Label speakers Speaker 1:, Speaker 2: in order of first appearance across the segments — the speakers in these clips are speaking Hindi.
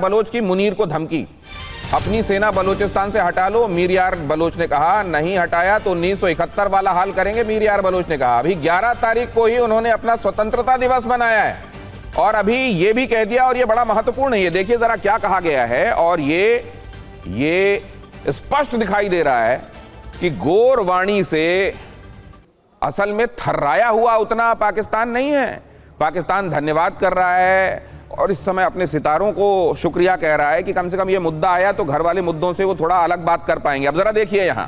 Speaker 1: बलोच की मुनीर को धमकी, अपनी सेना बलोचिस्तान से हटा लो। मीर यार बलोच ने कहा नहीं हटाया तो 1971 वाला हाल करेंगे। मीर यार बलोच ने कहा अभी 11 तारीख को ही उन्होंने अपना स्वतंत्रता दिवस मनाया है और अभी ये भी कह दिया, और ये बड़ा महत्वपूर्ण है, ये देखिए जरा क्या कहा गया है। और ये स्पष्ट दिखाई दे रहा है कि गोरवाणी से असल में थर्राया हुआ उतना पाकिस्तान नहीं है। पाकिस्तान धन्यवाद कर रहा है और इस समय अपने सितारों को शुक्रिया कह रहा है कि कम से कम ये मुद्दा आया तो घर वाले मुद्दों से वो थोड़ा अलग बात कर पाएंगे। अब जरा देखिए यहां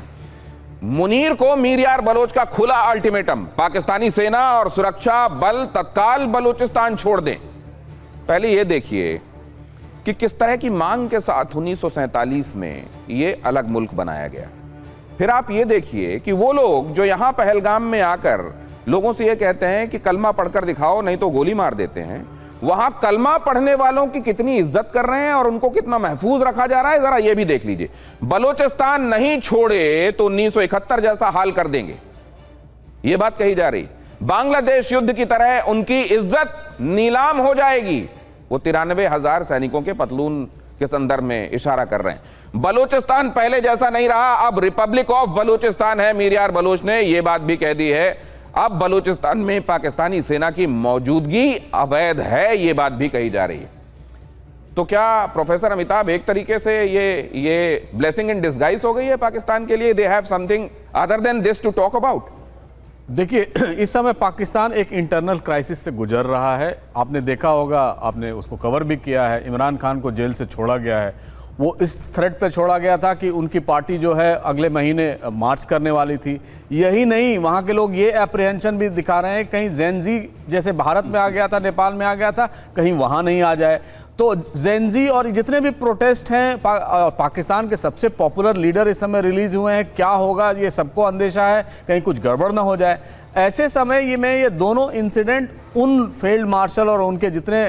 Speaker 1: मुनीर को मीर यार बलोच का खुला अल्टीमेटम, पाकिस्तानी सेना और सुरक्षा बल तत्काल बलूचिस्तान छोड़ दें। पहले ये देखिए कि किस तरह की मांग के साथ 1947 में ये अलग मुल्क बनाया गया। फिर आप ये देखिए कि वो लोग जो यहां पहलगाम में आकर लोगों से ये कहते हैं कि कलमा पढ़कर दिखाओ नहीं तो गोली मार देते हैं, वहां कलमा पढ़ने वालों की कितनी इज्जत कर रहे हैं और उनको कितना महफूज रखा जा रहा है, जरा ये भी देख लीजिए। बलूचिस्तान नहीं छोड़े तो 1971 जैसा हाल कर देंगे, ये बात कही जा रही। बांग्लादेश युद्ध की तरह उनकी इज्जत नीलाम हो जाएगी। वो 93,000 सैनिकों के पतलून के संदर्भ में इशारा कर रहे हैं। बलूचिस्तान पहले जैसा नहीं रहा, अब रिपब्लिक ऑफ बलूचिस्तान है। मीर यार बलोच ने यह बात भी कह दी है अब बलूचिस्तान में पाकिस्तानी सेना की मौजूदगी अवैध है, ये बात भी कही जा रही है। तो क्या प्रोफेसर अमिताभ एक तरीके से ये ब्लेसिंग इन डिस्गाइज हो गई है पाकिस्तान के लिए? They have something other than this to talk about.
Speaker 2: देखिए, इस समय पाकिस्तान एक इंटरनल क्राइसिस से गुजर रहा है। आपने देखा होगा, आपने उसको कवर भी किया है, इमरान खान को जेल से छोड़ा गया है। वो इस थ्रेट पे छोड़ा गया था कि उनकी पार्टी जो है अगले महीने मार्च करने वाली थी। यही नहीं, वहाँ के लोग ये अप्रीहेंशन भी दिखा रहे हैं कहीं जेनजी जैसे भारत में आ गया था, नेपाल में आ गया था, कहीं वहाँ नहीं आ जाए। तो जेनजी और जितने भी प्रोटेस्ट हैं, पाकिस्तान के सबसे पॉपुलर लीडर इस समय रिलीज हुए हैं। क्या होगा ये सबको अंदेशा है, कहीं कुछ गड़बड़ ना हो जाए। ऐसे समय में ये दोनों इंसिडेंट उन फील्ड मार्शल और उनके जितने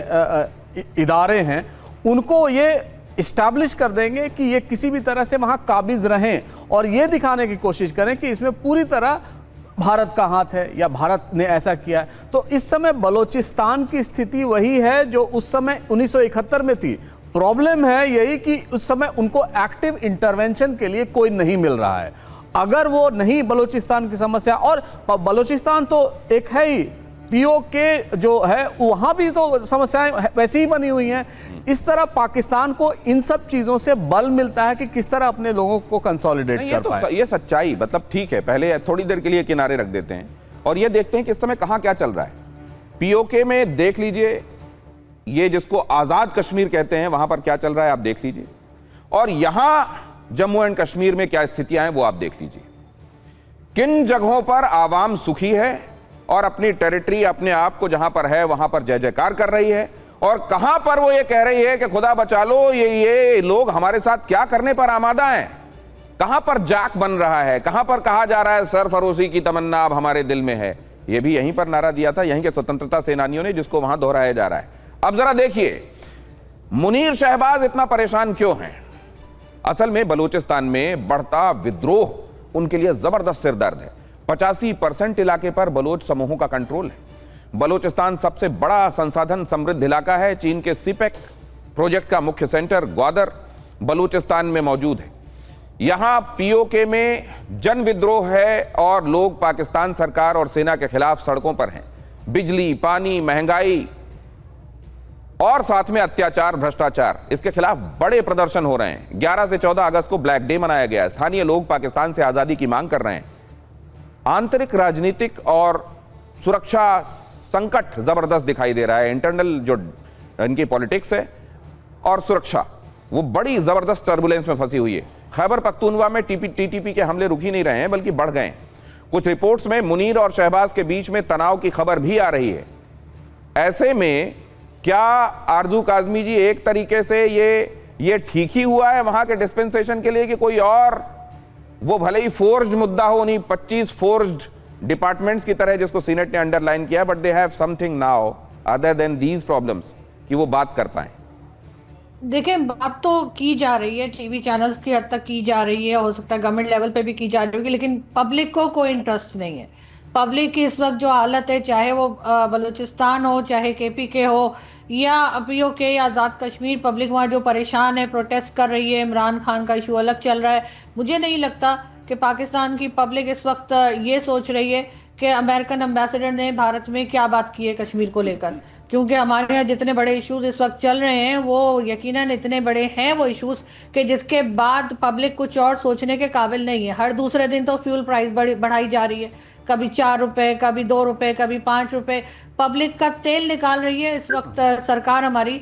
Speaker 2: इदारे हैं उनको ये इस्टेब्लिश कर देंगे कि ये किसी भी तरह से वहाँ काबिज रहें और ये दिखाने की कोशिश करें कि इसमें पूरी तरह भारत का हाथ है या भारत ने ऐसा किया है। तो इस समय बलूचिस्तान की स्थिति वही है जो उस समय 1971 में थी। प्रॉब्लम है यही कि उस समय उनको एक्टिव इंटरवेंशन के लिए कोई नहीं मिल रहा है। अगर वो नहीं, बलूचिस्तान की समस्या, और बलूचिस्तान तो एक है ही, पीओके जो है वहां भी तो समस्याएं वैसी ही बनी हुई हैं। इस तरह पाकिस्तान को इन सब चीजों से बल मिलता है कि किस तरह अपने लोगों को कंसोलिडेट कर पाए।
Speaker 1: ये सच्चाई, मतलब ठीक है, पहले थोड़ी देर के लिए किनारे रख देते हैं और ये देखते हैं कि इस समय कहां क्या चल रहा है। पीओके में देख लीजिए, ये जिसको आजाद कश्मीर कहते हैं वहां पर क्या चल रहा है आप देख लीजिए, और यहां जम्मू एंड कश्मीर में क्या स्थितियां हैं वो आप देख लीजिए। किन जगहों पर आवाम सुखी है और अपनी टेरिटरी, अपने आप को जहां पर है वहां पर जय जयकार कर रही है, और कहां पर वो ये कह रही है कि खुदा बचा लो, ये लोग हमारे साथ क्या करने पर आमादा हैं। कहां पर जाक बन रहा है, कहां पर कहा जा रहा है सरफरोशी की तमन्ना अब हमारे दिल में है। ये भी यहीं पर नारा दिया था यहीं के स्वतंत्रता सेनानियों ने, जिसको वहां दोहराया जा रहा है। अब जरा देखिए मुनीर शहबाज इतना परेशान क्यों हैं। असल में बलूचिस्तान में बढ़ता विद्रोह उनके लिए जबरदस्त सिरदर्द है। 85% इलाके पर बलोच समूहों का कंट्रोल है। बलूचिस्तान सबसे बड़ा संसाधन समृद्ध इलाका है। चीन के सीपेक प्रोजेक्ट का मुख्य सेंटर ग्वादर बलूचिस्तान में मौजूद है। यहां पीओके में जन विद्रोह है और लोग पाकिस्तान सरकार और सेना के खिलाफ सड़कों पर हैं। बिजली, पानी, महंगाई और साथ में अत्याचार, भ्रष्टाचार, इसके खिलाफ बड़े प्रदर्शन हो रहे हैं। 11 से 14 अगस्त को ब्लैक डे मनाया गया। स्थानीय लोग पाकिस्तान से आजादी की मांग कर रहे हैं। आंतरिक राजनीतिक और सुरक्षा संकट जबरदस्त दिखाई दे रहा है। इंटरनल जो इनकी पॉलिटिक्स है और सुरक्षा, वो बड़ी जबरदस्त टर्बुलेंस में फंसी हुई है। खैबर पख्तूनवा में टीटीपी के हमले रुक ही नहीं रहे हैं बल्कि बढ़ गए। कुछ रिपोर्ट्स में मुनीर और शहबाज के बीच में तनाव की खबर भी आ रही है। ऐसे में क्या आरजू काजमी जी एक तरीके से ये ठीक ही हुआ है वहां के डिस्पेंसेशन के लिए कि कोई और, वो भले ही फोर्ज्ड मुद्दा हो, उन्हीं 25 फोर्ज्ड डिपार्टमेंट्स की तरह जिसको सीनेट ने अंडरलाइन किया, but they have something now other than these problems कि वो बात कर पाए।
Speaker 3: देखिए, बात तो की जा रही है, टीवी चैनल्स की हद तक की जा रही है, हो सकता है गवर्नमेंट लेवल पे भी की जा रही होगी, लेकिन पब्लिक को कोई इंटरेस्ट नहीं है। पब्लिक की इस वक्त जो हालत है, चाहे वो बलूचिस्तान हो, चाहे केपीके हो, या पीओके या आज़ाद कश्मीर, पब्लिक वहाँ जो परेशान है, प्रोटेस्ट कर रही है, इमरान खान का इशू अलग चल रहा है। मुझे नहीं लगता कि पाकिस्तान की पब्लिक इस वक्त ये सोच रही है कि अमेरिकन एम्बेसडर ने भारत में क्या बात की है कश्मीर को लेकर, क्योंकि हमारे यहाँ जितने बड़े इश्यूज इस वक्त चल रहे हैं वो यकीनन इतने बड़े हैं वो इश्यूज कि जिसके बाद पब्लिक कुछ और सोचने के काबिल नहीं है। हर दूसरे दिन तो फ्यूल प्राइस बढ़ाई जा रही है, कभी 4 रुपए, कभी 2 रुपए, कभी 5 रुपए। पब्लिक का तेल निकाल रही है इस वक्त सरकार हमारी।